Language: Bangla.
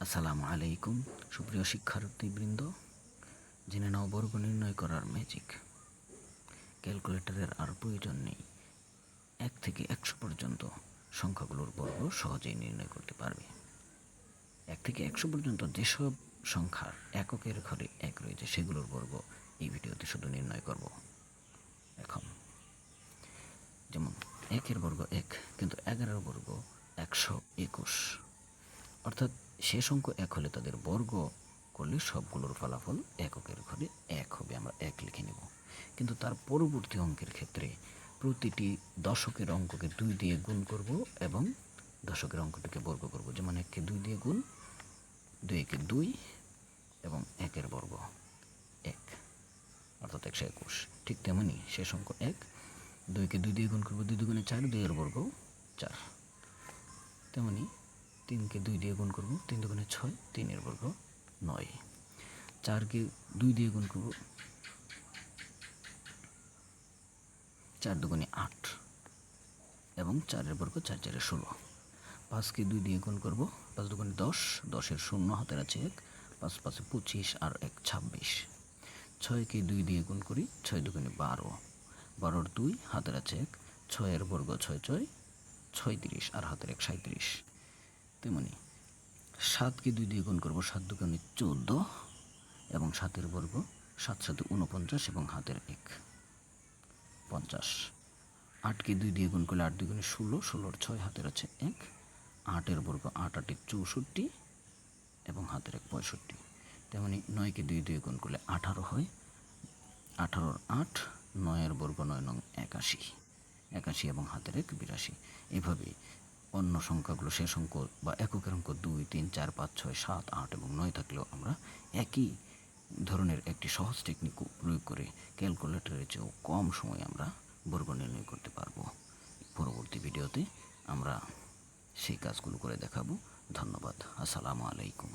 আসসালামু আলাইকুম সুপ্রিয় শিক্ষার্থীবৃন্দ, জেনে নাও বর্গ নির্ণয় করার ম্যাজিক। ক্যালকুলেটরের আর প্রয়োজন নেই। 1 থেকে 100 পর্যন্ত সংখ্যাগুলোর বর্গ সহজেই নির্ণয় করতে পারবে। 1 থেকে 100 পর্যন্ত যেসব সংখ্যার এককের ঘরে 1 রয়েছে সেগুলোর বর্গ এই ভিডিওতে শুধু নির্ণয় করব। এখন যেমন 1-এর বর্গ 1, কিন্তু 11-এর বর্গ 121, অর্থাৎ শেষ অঙ্ক 1 হলে তাদের বর্গ করলে সবগুলোর ফলাফল এককের ঘরে 1 হবে, আমরা 1 লিখে নেব। কিন্তু তার পরবর্তী অঙ্কের ক্ষেত্রে প্রতিটি দশকের অঙ্ককে 2 দিয়ে গুণ করব এবং দশকের অঙ্কটিকে বর্গ করব। যেমন 1-কে 2 দিয়ে গুণ, 2-কে 2 এবং 1-এর বর্গ 1, অর্থাৎ 121। ঠিক তেমনি শেষ অঙ্ক 1, 2-কে 2 দিয়ে গুণ করব, 2 দুগুণে 4, 2-এর বর্গ 4। তেমনি 3-কে 2 দিয়ে গুণ করব, 3 দুগুণে 6, 3-এর বর্গ 9। 4-কে 2 দিয়ে গুণ করব, 4 দুগুণে 8 এবং 4-এর বর্গ 4 4-এ 16। 5-কে 2 দিয়ে গুণ করব, 5 দুগুণে 10, 10-এর 0 হাতের আছে 1, 5 5-এ 25 আর 1 26। 6-কে 2 দিয়ে গুণ করি, 6 দুগুণে 12, 12-এর 2 হাতের আছে 1, 6-এর বর্গ 6 6 36 আর হাতের 1 37। তেমনি 7-কে 2 দিয়ে গুণ করব, 7 দুগুণে 14 এবং 7-এর বর্গ 7 7 49 এবং হাতের 1 50। 8-কে 2 দিয়ে গুণ করলে 8 দুগুণে 16, 16-এর 6 হাতের আছে 1, 8-এর বর্গ 8 8 64 এবং হাতের 1 65। তেমনি 9-কে 2 দিয়ে গুণ করলে 18 হয়, 18-এর 8, 9-এর বর্গ 9 9 81, 81 এবং হাতের 1 82। এভাবে অন্য সংখ্যাগুলো শেষ অঙ্ক বা এককের অঙ্ক 2 3 4 5 6 7 8 এবং 9 থাকলেও আমরা একই ধরনের একটি সহজ টেকনিক প্রয়োগ করে ক্যালকুলেটরের চেয়েও কম সময়ে আমরা বর্গ নির্ণয় করতে পারবো। পরবর্তী ভিডিওতে আমরা সেই কাজগুলো করে দেখাবো। ধন্যবাদ। আসসালামু আলাইকুম।